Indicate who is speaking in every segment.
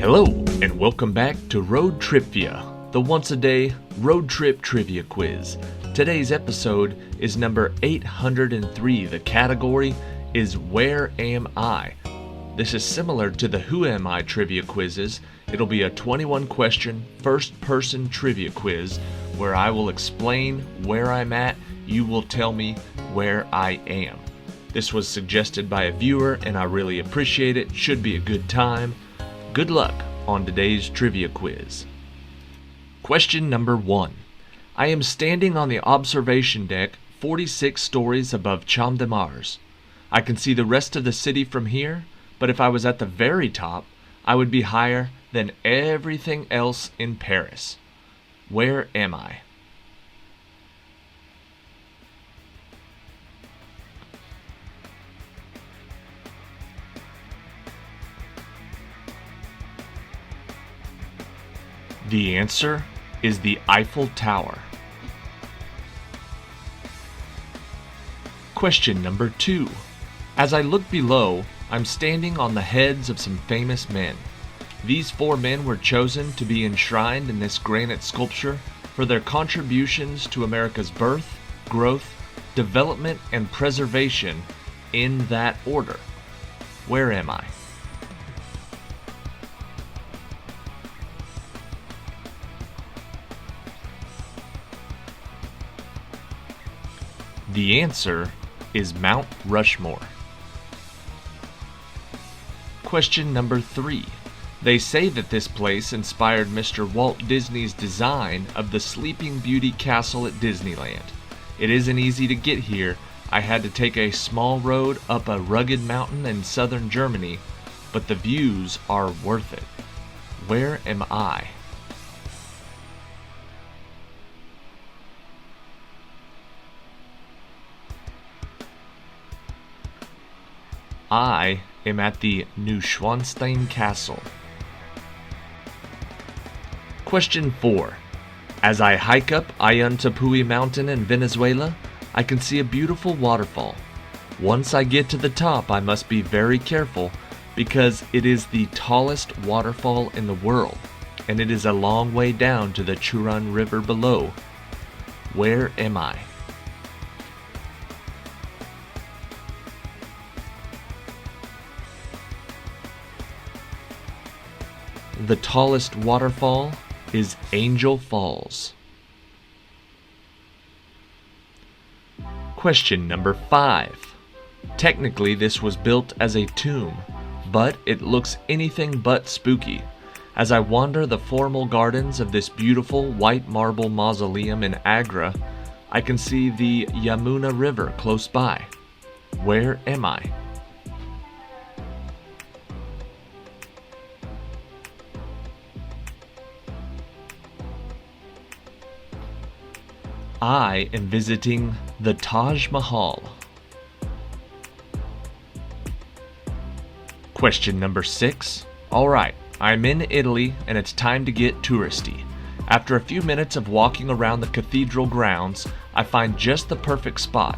Speaker 1: Hello, and welcome back to Road TRIpVIA, the once-a-day road trip trivia quiz. Today's episode is number 803. The category is Where Am I? This is similar to the Who Am I trivia quizzes. It'll be a 21-question, first-person trivia quiz where I will explain where I'm at. You will tell me where I am. This was suggested by a viewer, and I really appreciate it. Should be a good time. Good luck on today's trivia quiz. Question number 1. I am standing on the observation deck 46 stories above Champ de Mars. I can see the rest of the city from here, but if I was at the very top, I would be higher than everything else in Paris. Where am I? The answer is the Eiffel Tower. Question number 2. As I look below, I'm standing on the heads of some famous men. These 4 men were chosen to be enshrined in this granite sculpture for their contributions to America's birth, growth, development, and preservation in that order. Where am I? The answer is Mount Rushmore. Question number 3. They say that this place inspired Mr. Walt Disney's design of the Sleeping Beauty Castle at Disneyland. It isn't easy to get here. I had to take a small road up a rugged mountain in southern Germany, but the views are worth it. Where am I? I am at the Neuschwanstein Castle. Question 4. As I hike up Ayuntapui Mountain in Venezuela, I can see a beautiful waterfall. Once I get to the top, I must be very careful because it is the tallest waterfall in the world, and it is a long way down to the Churun River below. Where am I? The tallest waterfall is Angel Falls. Question number 5. Technically, this was built as a tomb, but it looks anything but spooky. As I wander the formal gardens of this beautiful white marble mausoleum in Agra, I can see the Yamuna River close by. Where am I? I am visiting the Taj Mahal. Question number 6. Alright, I'm in Italy and it's time to get touristy. After a few minutes of walking around the cathedral grounds, I find just the perfect spot.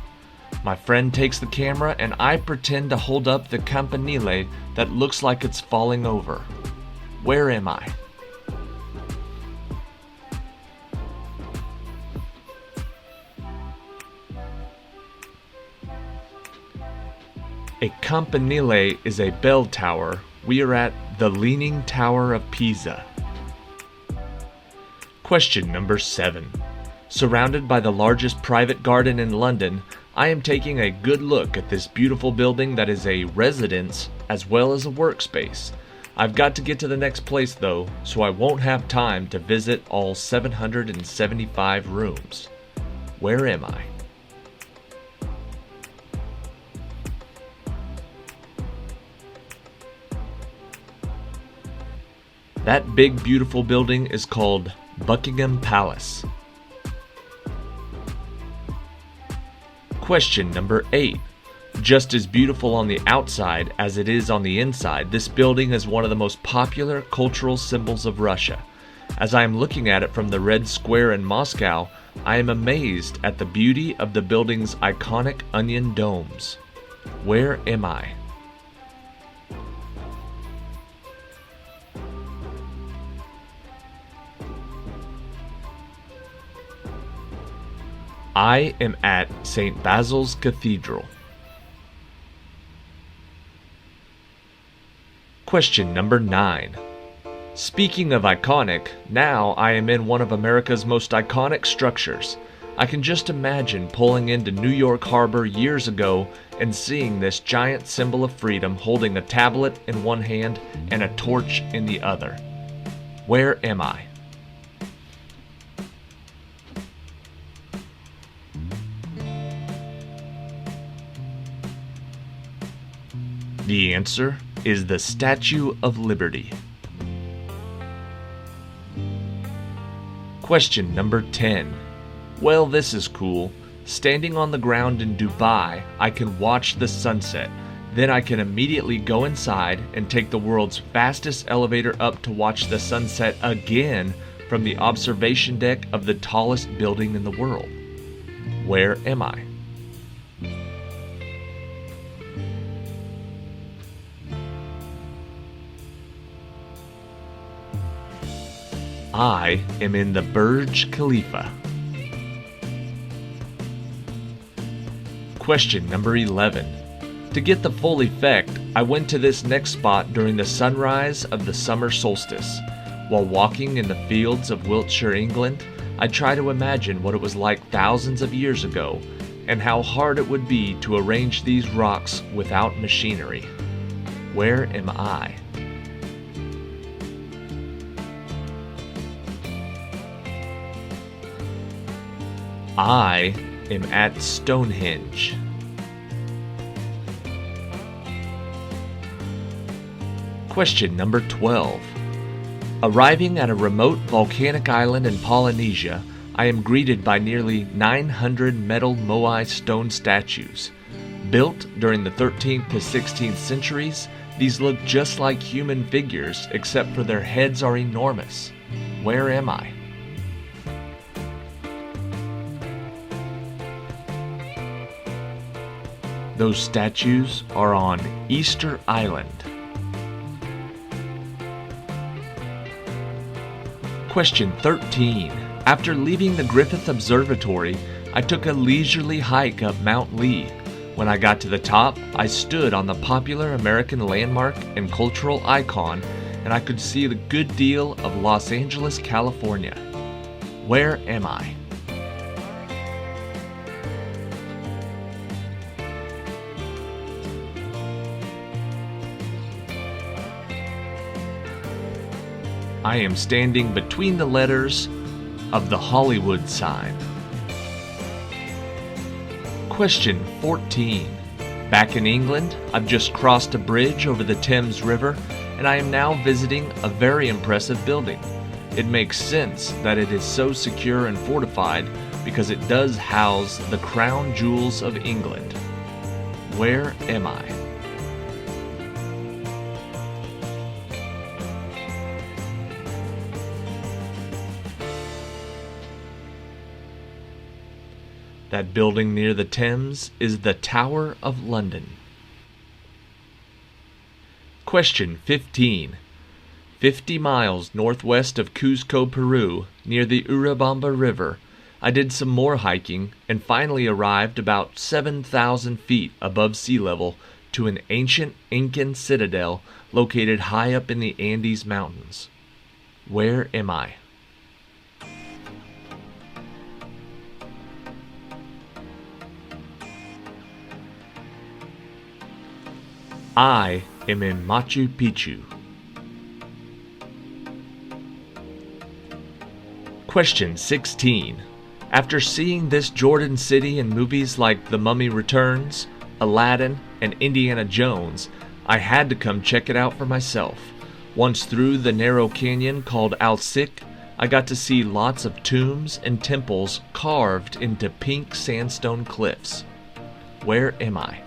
Speaker 1: My friend takes the camera and I pretend to hold up the campanile that looks like it's falling over. Where am I? A campanile is a bell tower. We are at the Leaning Tower of Pisa. Question number 7. Surrounded by the largest private garden in London, I am taking a good look at this beautiful building that is a residence as well as a workspace. I've got to get to the next place though, so I won't have time to visit all 775 rooms. Where am I? That big beautiful building is called Buckingham Palace. Question number 8. Just as beautiful on the outside as it is on the inside, this building is one of the most popular cultural symbols of Russia. As I am looking at it from the Red Square in Moscow, I am amazed at the beauty of the building's iconic onion domes. Where am I? I am at St. Basil's Cathedral. Question number 9. Speaking of iconic, now I am in one of America's most iconic structures. I can just imagine pulling into New York Harbor years ago and seeing this giant symbol of freedom holding a tablet in one hand and a torch in the other. Where am I? The answer is the Statue of Liberty. Question number 10. Well, this is cool. Standing on the ground in Dubai, I can watch the sunset. Then I can immediately go inside and take the world's fastest elevator up to watch the sunset again from the observation deck of the tallest building in the world. Where am I? I am in the Burj Khalifa. Question number 11. To get the full effect, I went to this next spot during the sunrise of the summer solstice. While walking in the fields of Wiltshire, England, I try to imagine what it was like thousands of years ago and how hard it would be to arrange these rocks without machinery. Where am I? I am at Stonehenge. Question number 12. Arriving at a remote volcanic island in Polynesia, I am greeted by nearly 900 metal moai stone statues. Built during the 13th to 16th centuries, these look just like human figures except for their heads are enormous. Where am I? Those statues are on Easter Island. Question 13. After leaving the Griffith Observatory, I took a leisurely hike up Mount Lee. When I got to the top, I stood on the popular American landmark and cultural icon, and I could see a good deal of Los Angeles, California. Where am I? I am standing between the letters of the Hollywood sign. Question 14. Back in England, I've just crossed a bridge over the Thames River, and I am now visiting a very impressive building. It makes sense that it is so secure and fortified because it does house the crown jewels of England. Where am I? That building near the Thames is the Tower of London. Question 15. 50 miles northwest of Cuzco, Peru, near the Urubamba River, I did some more hiking and finally arrived about 7,000 feet above sea level to an ancient Incan citadel located high up in the Andes Mountains. Where am I? I am in Machu Picchu. Question 16. After seeing this Jordan city in movies like The Mummy Returns, Aladdin, and Indiana Jones, I had to come check it out for myself. Once through the narrow canyon called Al-Sik, I got to see lots of tombs and temples carved into pink sandstone cliffs. Where am I?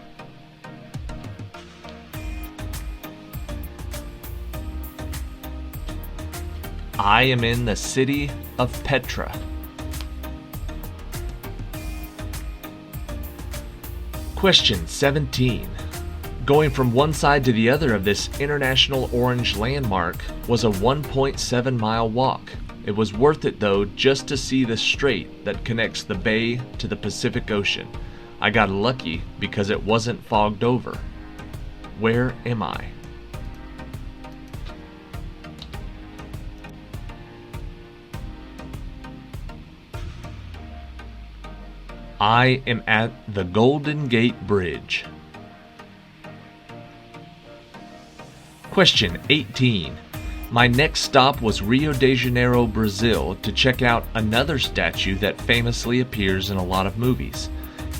Speaker 1: I am in the city of Petra. Question 17. Going from one side to the other of this international orange landmark was a 1.7-mile walk. It was worth it though just to see the strait that connects the bay to the Pacific Ocean. I got lucky because it wasn't fogged over. Where am I? I am at the Golden Gate Bridge. Question 18. My next stop was Rio de Janeiro, Brazil, to check out another statue that famously appears in a lot of movies.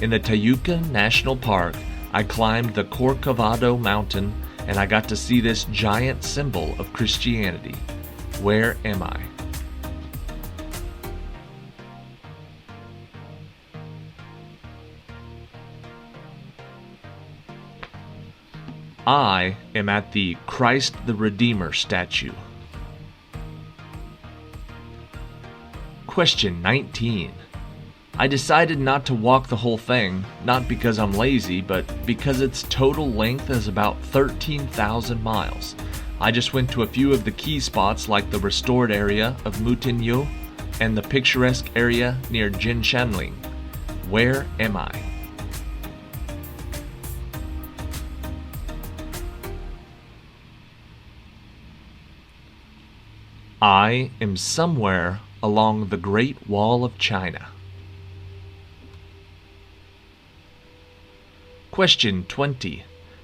Speaker 1: In the Tijuca National Park, I climbed the Corcovado Mountain and I got to see this giant symbol of Christianity. Where am I? I am at the Christ the Redeemer statue. Question 19. I decided not to walk the whole thing, not because I'm lazy, but because its total length is about 13,000 miles. I just went to a few of the key spots like the restored area of Moutinho and the picturesque area near Jinshanling. Where am I? I am somewhere along the Great Wall of China. Question 20.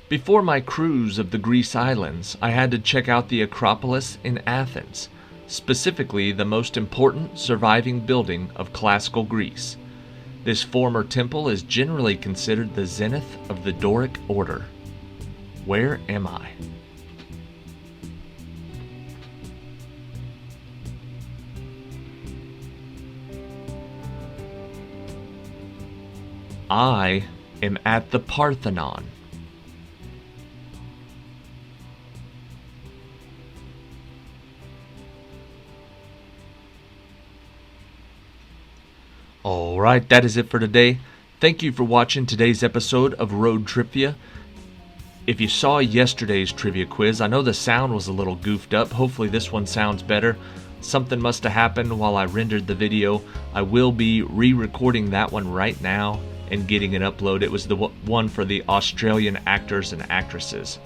Speaker 1: Before my cruise of the Greece islands, I had to check out the Acropolis in Athens, specifically the most important surviving building of classical Greece. This former temple is generally considered the zenith of the Doric order. Where am I? I am at the Parthenon. Alright, that is it for today. Thank you for watching today's episode of Road TRIpVIA. If you saw yesterday's trivia quiz, I know the sound was a little goofed up. Hopefully this one sounds better. Something must have happened while I rendered the video. I will be re-recording that one right now and getting it uploaded. It was the one for the Australian actors and actresses.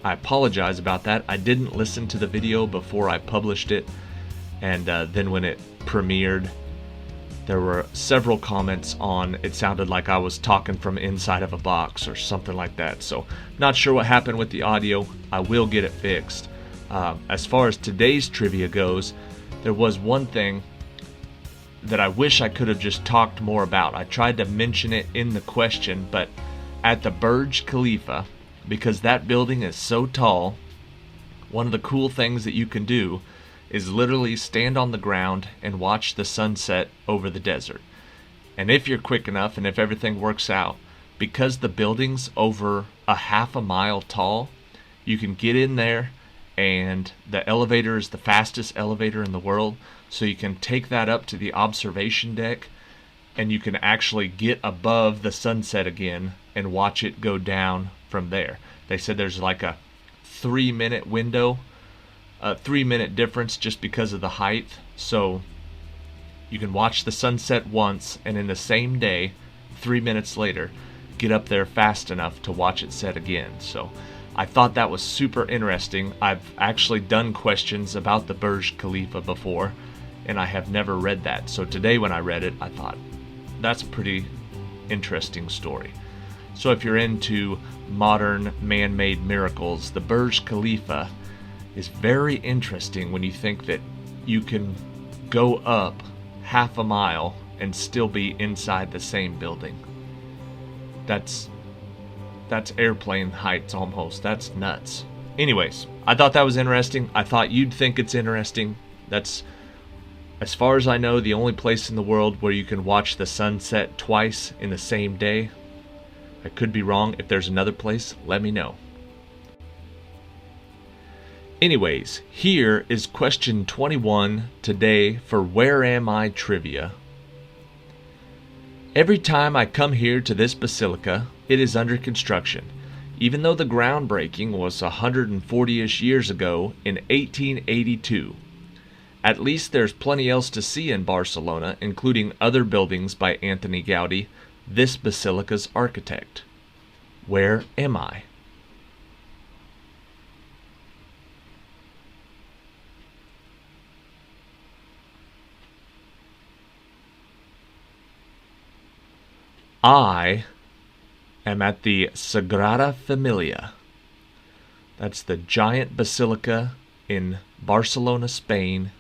Speaker 1: I apologize about that. I didn't listen to the video before I published it, and then when it premiered, there were several comments on it sounded like I was talking from inside of a box or something like that. So not sure what happened with the audio. I will get it fixed. As far as today's trivia goes, there was one thing that I wish I could have just talked more about. I tried to mention it in the question, but at the Burj Khalifa, because that building is so tall, one of the cool things that you can do is literally stand on the ground and watch the sunset over the desert. And if you're quick enough and if everything works out, because the building's over a half a mile tall, you can get in there, and the elevator is the fastest elevator in the world, so you can take that up to the observation deck and you can actually get above the sunset again and watch it go down from there. They said there's like a 3-minute window, a 3-minute difference just because of the height, so you can watch the sunset once and in the same day, 3 minutes later, get up there fast enough to watch it set again. So I thought that was super interesting. I've actually done questions about the Burj Khalifa before, and I have never read that. So today when I read it, I thought, that's a pretty interesting story. So if you're into modern man-made miracles, the Burj Khalifa is very interesting when you think that you can go up half a mile and still be inside the same building. That's airplane heights almost. That's nuts. Anyways, I thought that was interesting. I thought you'd think it's interesting. That's, as far as I know, the only place in the world where you can watch the sunset twice in the same day. I could be wrong. If there's another place, let me know. Anyways, here is question 21 today for Where Am I Trivia. Every time I come here to this basilica, it is under construction. Even though the groundbreaking was 140-ish years ago in 1882. At least there's plenty else to see in Barcelona, including other buildings by Anthony Gaudi, this basilica's architect. Where am I? I am at the Sagrada Familia. That's the giant basilica in Barcelona, Spain,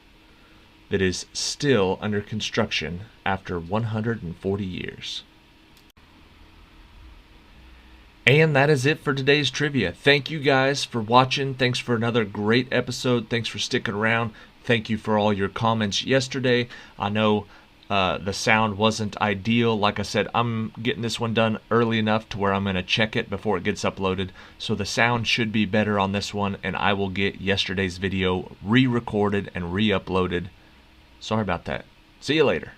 Speaker 1: that is still under construction after 140 years. And that is it for today's trivia. Thank you guys for watching. Thanks for another great episode. Thanks for sticking around. Thank you for all your comments yesterday. I know the sound wasn't ideal. Like I said, I'm getting this one done early enough to where I'm going to check it before it gets uploaded. So the sound should be better on this one, and I will get yesterday's video re-recorded and re-uploaded. Sorry about that. See you later.